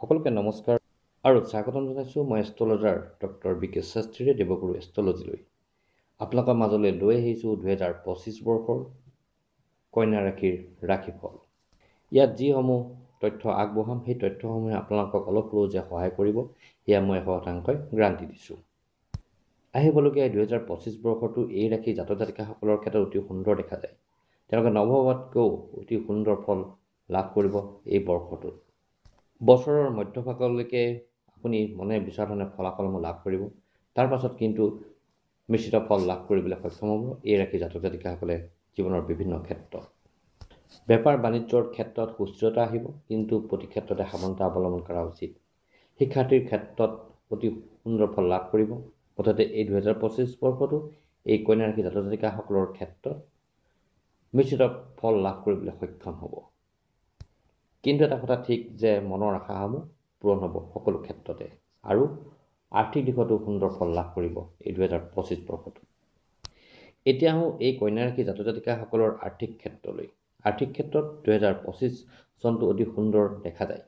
সকলোকে নমস্কাৰ আৰু স্বাগতম জনাইছোঁ মই এষ্ট্ৰলজাৰ ডক্টৰ বি কে শাস্ত্ৰীৰে দেৱগুৰু এষ্ট্ৰলজিলৈ। আপোনালোকৰ মাজলৈ লৈ আহিছোঁ 2025 বৰ্ষৰ কন্যা ৰাশিৰ ৰাশিফল। ইয়াত যিসমূহ তথ্য আগবঢ়াম সেই তথ্যসমূহে আপোনালোকক অলপ হ'লেও যে সহায় কৰিব সেয়া মই 100% গ্ৰান্টি দিছোঁ। আহিবলগীয়া 2025 বৰ্ষটো এই ৰাশি জাতক জাতিকাসকলৰ ক্ষেত্ৰত অতি সুন্দৰ দেখা যায়। তেওঁলোকে নৱভাৱতকৈও অতি সুন্দৰ ফল লাভ কৰিব এই বৰ্ষটোত। বছৰৰ মধ্যভাগলৈকে আপুনি মনে বিচৰা ধৰণে ফলাফলসমূহ লাভ কৰিব। তাৰ পাছত কিন্তু মিশ্ৰিত ফল লাভ কৰিবলৈ সক্ষম হ'ব এই ৰাশি জাতক জাতিকাসকলে জীৱনৰ বিভিন্ন ক্ষেত্ৰত। বেপাৰ বাণিজ্যৰ ক্ষেত্ৰত সুস্থিৰতা আহিব, কিন্তু প্ৰতি ক্ষেত্ৰতে সাৱধানতা অৱলম্বন কৰা উচিত। শিক্ষাৰ্থীৰ ক্ষেত্ৰত অতি সুন্দৰ ফল লাভ কৰিব। মুঠতে এই 2025 বৰ্ষটো এই কন্যা ৰাশি জাতক জাতিকাসকলৰ ক্ষেত্ৰত মিশ্ৰিত ফল লাভ কৰিবলৈ সক্ষম হ'ব। কিন্তু এটা কথা ঠিক যে মনৰ আশাসমূহ পূৰণ হ'ব সকলো ক্ষেত্ৰতে, আৰু আৰ্থিক দিশতো সুন্দৰ ফল লাভ কৰিব এই 2025 বৰ্ষটো। এতিয়া আহোঁ এই কন্যা ৰাশি জাতক জাতিকাসকলৰ আৰ্থিক ক্ষেত্ৰলৈ। আৰ্থিক ক্ষেত্ৰত 2025 চনটো অতি সুন্দৰ দেখা যায়।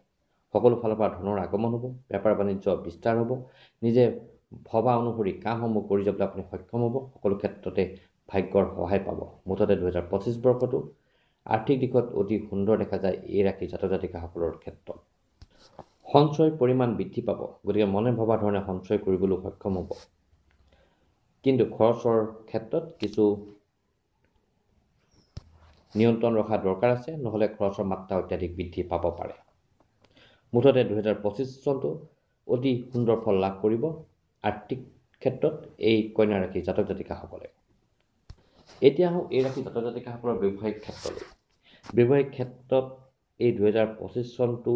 সকলো ফালৰ পৰা ধনৰ আগমন হ'ব, বেপাৰ বাণিজ্য বিস্তাৰ হ'ব, নিজে ভবা অনুসৰি কামসমূহ কৰি যাবলৈ আপুনি সক্ষম হ'ব। সকলো ক্ষেত্ৰতে ভাগ্যৰ সহায় পাব। মুঠতে 2025 বৰ্ষটো আৰ্থিক দিশত অতি সুন্দৰ দেখা যায় এই ৰাশি জাতক জাতিকাসকলৰ ক্ষেত্ৰত। সঞ্চয়ৰ পৰিমাণ বৃদ্ধি পাব, গতিকে মনে ভবা ধৰণে সঞ্চয় কৰিবলৈ সক্ষম হ'ব। কিন্তু খৰচৰ ক্ষেত্ৰত কিছু নিয়ন্ত্ৰণ ৰখা দৰকাৰ আছে, নহ'লে খৰচৰ মাত্ৰা অত্যাধিক বৃদ্ধি পাব পাৰে। মুঠতে 2025 চনটো অতি সুন্দৰ ফল লাভ কৰিব আৰ্থিক ক্ষেত্ৰত এই কন্যা ৰাশি জাতক জাতিকাসকলে। এতিয়া আহোঁ এই ৰাশি জাতক জাতিকাসকলৰ ব্যৱসায়িক ক্ষেত্ৰলৈ। ব্যৱসায়িক ক্ষেত্ৰত এই 2025 চনটো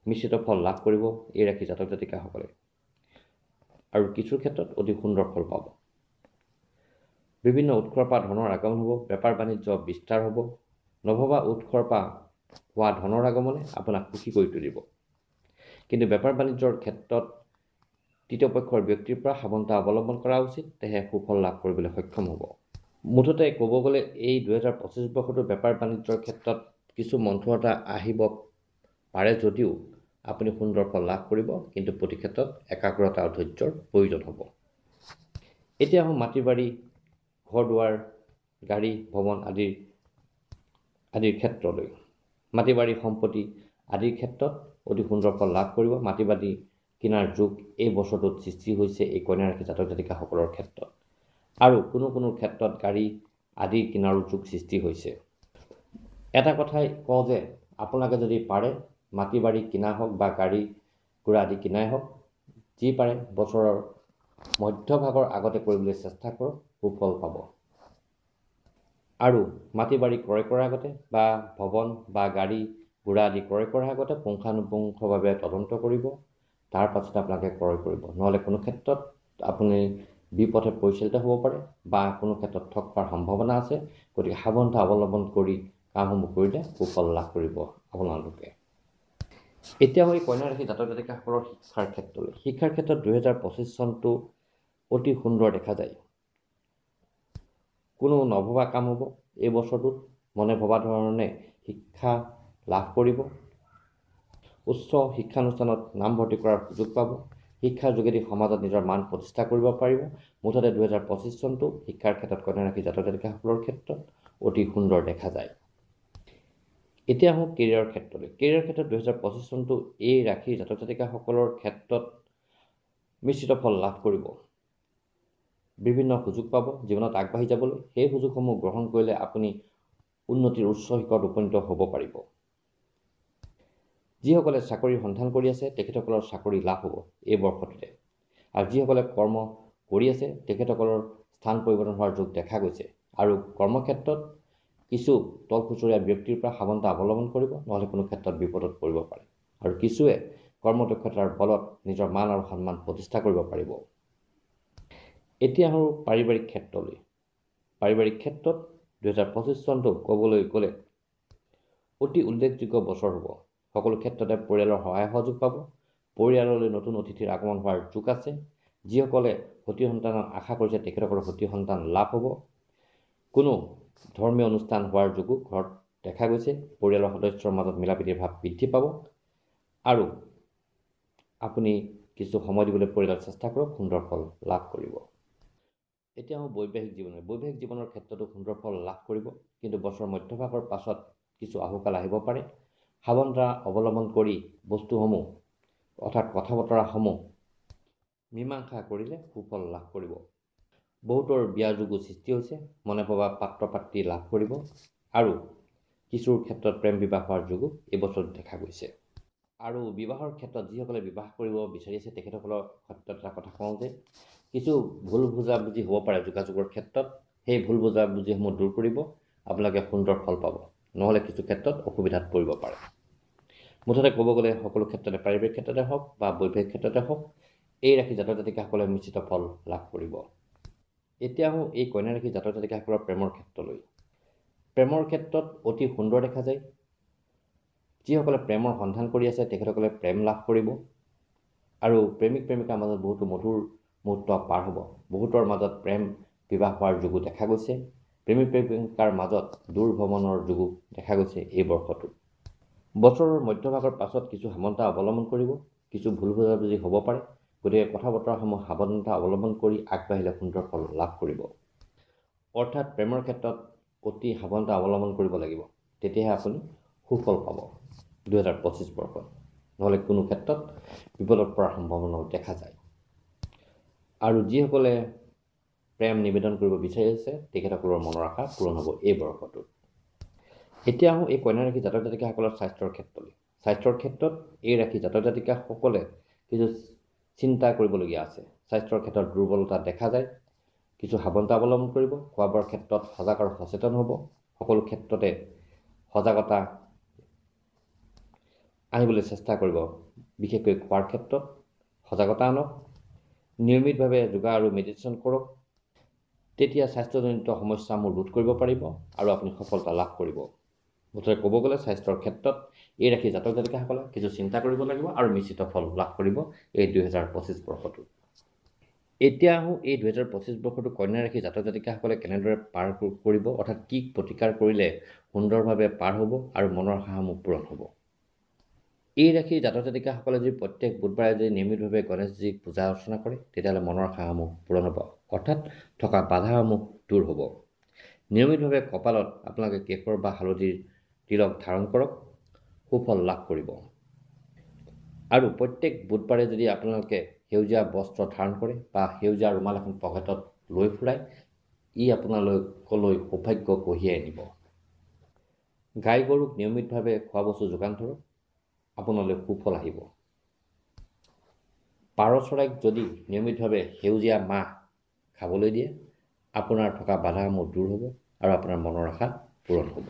মিশ্ৰিত ফল লাভ কৰিব এই ৰাশি জাতক জাতিকাসকলে, আৰু কিছু ক্ষেত্ৰত অতি সুন্দৰ ফল পাব। বিভিন্ন উৎসৰ পৰা ধনৰ আগমন হ'ব, বেপাৰ বাণিজ্য বিস্তাৰ হ'ব। নভবা উৎসৰ পৰা হোৱা ধনৰ আগমনে আপোনাক সুখী কৰি তুলিব। কিন্তু বেপাৰ বাণিজ্যৰ ক্ষেত্ৰত তৃতীয় পক্ষৰ ব্যক্তিৰ পৰা সাৱধানতা অৱলম্বন কৰা উচিত, তেহে সুফল লাভ কৰিবলৈ সক্ষম হ'ব। মুঠতে ক'ব গ'লে এই 2025 বৰ্ষটো বেপাৰ বাণিজ্যৰ ক্ষেত্ৰত কিছু মন্থৰতা আহিব পাৰে যদিও আপুনি সুন্দৰ ফল লাভ কৰিব, কিন্তু প্ৰতি ক্ষেত্ৰত একাগ্ৰতা আৰু ধৈৰ্যৰ প্ৰয়োজন হ'ব। এতিয়া আহোঁ মাটি বাৰী, ঘৰ দুৱাৰ, গাড়ী, ভৱন আদিৰ ক্ষেত্ৰলৈ। মাটি বাৰী, সম্পত্তি আদিৰ ক্ষেত্ৰত অতি সুন্দৰ ফল লাভ কৰিব। মাটি বাৰী কিনাৰ যোগ এই বছৰটোত সৃষ্টি হৈছে এই কন্যা ৰাশি জাতক জাতিকাসকলৰ ক্ষেত্ৰত, আৰু কোনো ক্ষেত্ৰত গাড়ী আদি কিনাৰো যোগ সৃষ্টি হৈছে। এটা কথাই কওঁ যে আপোনালোকে যদি পাৰে মাটি বাৰী কিনা হওক বা গাড়ী ঘোঁৰা আদি কিনাই হওক, যি পাৰে বছৰৰ মধ্যভাগৰ আগতে কৰিবলৈ চেষ্টা কৰক, সুফল পাব। আৰু মাটি বাৰী ক্ৰয় কৰাৰ আগতে বা ভৱন বা গাড়ী ঘোঁৰা আদি ক্ৰয় কৰাৰ আগতে পুংখানুপুংখভাৱে তদন্ত কৰিব, তাৰ পাছত আপোনালোকে ক্ৰয় কৰিব। নহ'লে কোনো ক্ষেত্ৰত আপুনি বিপথে পৰিচালিত হ'ব পাৰে বা কোনো ক্ষেত্ৰত ঠগ খোৱাৰ সম্ভাৱনা আছে। গতিকে সাৱধানতা অৱলম্বন কৰি কামসমূহ কৰিলে সুফল লাভ কৰিব আপোনালোকে। এতিয়া হয় কন্যা ৰাশি জাতক জাতিকাসকলৰ শিক্ষাৰ ক্ষেত্ৰলৈ। শিক্ষাৰ ক্ষেত্ৰত 2025 চনটো অতি সুন্দৰ দেখা যায়। কোনো নভবা কাম হ'ব এই বছৰটোত, মনে ভবা ধৰণে শিক্ষা লাভ কৰিব। উচ্চ শিক্ষানুষ্ঠানত নামভৰ্তি কৰাৰ সুযোগ পাব। শিক্ষাৰ যোগেদি সমাজত নিজৰ মান প্ৰতিষ্ঠা কৰিব পাৰিব। মুঠতে 2025 চনটো শিক্ষাৰ ক্ষেত্ৰত কন্যা ৰাশি জাতক জাতিকাসকলৰ ক্ষেত্ৰত অতি সুন্দৰ দেখা যায়। এতিয়া আহোঁ কেৰিয়াৰৰ ক্ষেত্ৰলৈ। কেৰিয়াৰৰ ক্ষেত্ৰত 2025 চনটো এই ৰাশিৰ জাতক জাতিকাসকলৰ ক্ষেত্ৰত মিশ্ৰিত ফল লাভ কৰিব। বিভিন্ন সুযোগ পাব জীৱনত আগবাঢ়ি যাবলৈ। সেই সুযোগসমূহ গ্ৰহণ কৰিলে আপুনি উন্নতিৰ উচ্চ শিখৰত উপনীত হ'ব পাৰিব। যিসকলে চাকৰিৰ সন্ধান কৰি আছে তেখেতসকলৰ চাকৰি লাভ হ'ব এই বৰ্ষটোতে, আৰু যিসকলে কৰ্ম কৰি আছে তেখেতসকলৰ স্থান পৰিৱৰ্তন হোৱাৰ যোগ দেখা গৈছে। আৰু কৰ্মক্ষেত্ৰত কিছু তলখুচৰীয়া ব্যক্তিৰ পৰা সাৱধানতা অৱলম্বন কৰিব, নহ'লে কোনো ক্ষেত্ৰত বিপদত পৰিব পাৰে। আৰু কিছুৱে কৰ্মদক্ষতাৰ বলত নিজৰ মান আৰু সন্মান প্ৰতিষ্ঠা কৰিব পাৰিব। এতিয়া আহোঁ পাৰিবাৰিক ক্ষেত্ৰলৈ। পাৰিবাৰিক ক্ষেত্ৰত 2025 চনটো ক'বলৈ গ'লে অতি উল্লেখযোগ্য বছৰ হ'ব। সকলো ক্ষেত্ৰতে পৰিয়ালৰ সহায় সহযোগ পাব। পৰিয়াললৈ নতুন অতিথিৰ আগমন হোৱাৰ যোগ আছে। যিসকলে সতি সন্তানৰ আশা কৰিছে তেখেতসকলৰ সতি সন্তান লাভ হ'ব। কোনো ধৰ্মীয় অনুষ্ঠান হোৱাৰ যোগো ঘৰত দেখা গৈছে। পৰিয়ালৰ সদস্যৰ মাজত মিলাপ্ৰীতিৰ ভাৱ বৃদ্ধি পাব, আৰু আপুনি কিছু সময় দিবলৈ পৰিয়ালত চেষ্টা কৰক, সুন্দৰ ফল লাভ কৰিব। এতিয়া বৈবাহিক জীৱনৰ ক্ষেত্ৰতো সুন্দৰ ফল লাভ কৰিব, কিন্তু বছৰৰ মধ্যভাগৰ পাছত কিছু আহুকাল আহিব পাৰে। সাৱধানতা অৱলম্বন কৰি বস্তুসমূহ অৰ্থাৎ কথা বতৰাসমূহ মীমাংসা কৰিলে সুফল লাভ কৰিব। বহুতৰ বিয়া যোগো সৃষ্টি হৈছে, মনে ভবা পাত্ৰ পাত্ৰী লাভ কৰিব আৰু কিছুৰ ক্ষেত্ৰত প্ৰেম বিবাহ হোৱাৰ যোগো এইবছৰ দেখা গৈছে। আৰু বিবাহৰ ক্ষেত্ৰত যিসকলে বিবাহ কৰিব বিচাৰিছে তেখেতসকলৰ ক্ষেত্ৰত এটা কথা কওঁ যে কিছু ভুল বুজাবুজি হ'ব পাৰে যোগাযোগৰ ক্ষেত্ৰত। সেই ভুল বুজাবুজিসমূহ দূৰ কৰিব, আপোনালোকে সুন্দৰ ফল পাব, নহ'লে কিছু ক্ষেত্ৰত অসুবিধাত পৰিব পাৰে। মুঠতে ক'ব গ'লে সকলো ক্ষেত্ৰতে, পাৰিবাৰিক ক্ষেত্ৰতে হওক বা বৈবাহিক ক্ষেত্ৰতে হওক, এই ৰাশি জাতক জাতিকাসকলে নিশ্চিত ফল লাভ কৰিব। এতিয়া আহোঁ এই কন্যা ৰাশি জাতক জাতিকাসকলৰ প্ৰেমৰ ক্ষেত্ৰলৈ। প্ৰেমৰ ক্ষেত্ৰত অতি সুন্দৰ দেখা যায়। যিসকলে প্ৰেমৰ সন্ধান কৰি আছে তেখেতসকলে প্ৰেম লাভ কৰিব আৰু প্ৰেমিক প্ৰেমিকাৰ মাজত বহুতো মধুৰ মুহূৰ্ত পাৰ হ'ব। বহুতৰ মাজত প্ৰেম বিবাহ হোৱাৰ যোগো দেখা গৈছে। প্ৰেমিক প্ৰেমিকাৰ মাজত দূৰ ভ্ৰমণৰ যোগো দেখা গৈছে এই বৰ্ষটোত। বছৰৰ মধ্যভাগৰ পাছত কিছু সাৱধানতা অৱলম্বন কৰিব, কিছু ভুল বুজাবুজি হ'ব পাৰে। গতিকে কথা বতৰাসমূহ সাৱধানতা অৱলম্বন কৰি আগবাঢ়িলে সুন্দৰ ফল লাভ কৰিব। অৰ্থাৎ প্ৰেমৰ ক্ষেত্ৰত অতি সাৱধানতা অৱলম্বন কৰিব লাগিব, তেতিয়াহে আপুনি সুফল পাব 2025 বৰ্ষত, নহ'লে কোনো ক্ষেত্ৰত বিপদত পৰাৰ সম্ভাৱনাও দেখা যায়। আৰু যিসকলে প্ৰেম নিবেদন কৰিব বিচাৰি আছে তেখেতসকলৰ মনৰ আশা পূৰণ হ'ব এই বৰ্ষটোত। এতিয়া আহোঁ এই কন্যা ৰাশি জাতক জাতিকাসকলৰ স্বাস্থ্যৰ ক্ষেত্ৰলৈ। স্বাস্থ্যৰ ক্ষেত্ৰত এই ৰাশি জাতক জাতিকাসকলে কিছু চিন্তা কৰিবলগীয়া আছে। স্বাস্থ্যৰ ক্ষেত্ৰত দুৰ্বলতা দেখা যায়, কিছু সাৱধানতা অৱলম্বন কৰিব। খোৱা বোৱাৰ ক্ষেত্ৰত সজাগ আৰু সচেতন হ'ব। সকলো ক্ষেত্ৰতে সজাগতা আনিবলৈ চেষ্টা কৰিব, বিশেষকৈ খোৱাৰ ক্ষেত্ৰত সজাগতা আনক। নিয়মিতভাৱে যোগা আৰু মেডিটেশ্যন কৰক, তেতিয়া স্বাস্থ্যজনিত সমস্যাসমূহ ৰোধ কৰিব পাৰিব আৰু আপুনি সফলতা লাভ কৰিব। মুঠতে ক'ব গ'লে স্বাস্থ্যৰ ক্ষেত্ৰত এই ৰাশি জাতক জাতিকাসকলে কিছু চিন্তা কৰিব লাগিব আৰু নিশ্চিত ফল লাভ কৰিব এই 2025 বৰ্ষটোত। এতিয়া আহোঁ এই 2025 বৰ্ষটো কন্যা ৰাশি জাতক জাতিকাসকলে কেনেদৰে পাৰ কৰিব, অৰ্থাৎ কি প্ৰতিকাৰ কৰিলে সুন্দৰভাৱে পাৰ হ'ব আৰু মনৰ আশাসমূহ পূৰণ হ'ব। এই ৰাশিৰ জাতক জাতিকাসকলে যদি প্ৰত্যেক বুধবাৰে যদি নিয়মিতভাৱে গণেশজীক পূজা অৰ্চনা কৰে তেতিয়াহ'লে মনৰ আশাসমূহ পূৰণ হ'ব, অৰ্থাৎ থকা বাধাসমূহ দূৰ হ'ব। নিয়মিতভাৱে কপালত আপোনালোকে কেশৰ বা হালধিৰ তিলক ধাৰণ কৰক, সুফল লাভ কৰিব। আৰু প্ৰত্যেক বুধবাৰে যদি আপোনালোকে সেউজীয়া বস্ত্ৰ ধাৰণ কৰে বা সেউজীয়া ৰুমাল এখন পকেটত লৈ ফুৰাই, ই আপোনালোকলৈ সৌভাগ্য কঢ়িয়াই আনিব। গাই গৰুক নিয়মিতভাৱে খোৱা বস্তু যোগান ধৰক, আপোনালৈ সুফল আহিব। পাৰ চৰাইক যদি নিয়মিতভাৱে সেউজীয়া মাহ খাবলৈ দিয়ে, আপোনাৰ থকা বাধাসমূহ দূৰ হ'ব আৰু আপোনাৰ মনৰ আশা পূৰণ হ'ব।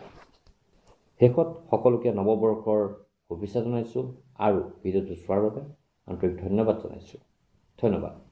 শেষত সকলোকে নৱবৰ্ষৰ শুভেচ্ছা জনাইছোঁ আৰু ভিডিঅ'টো চোৱাৰ বাবে আন্তৰিক ধন্যবাদ জনাইছোঁ। ধন্যবাদ।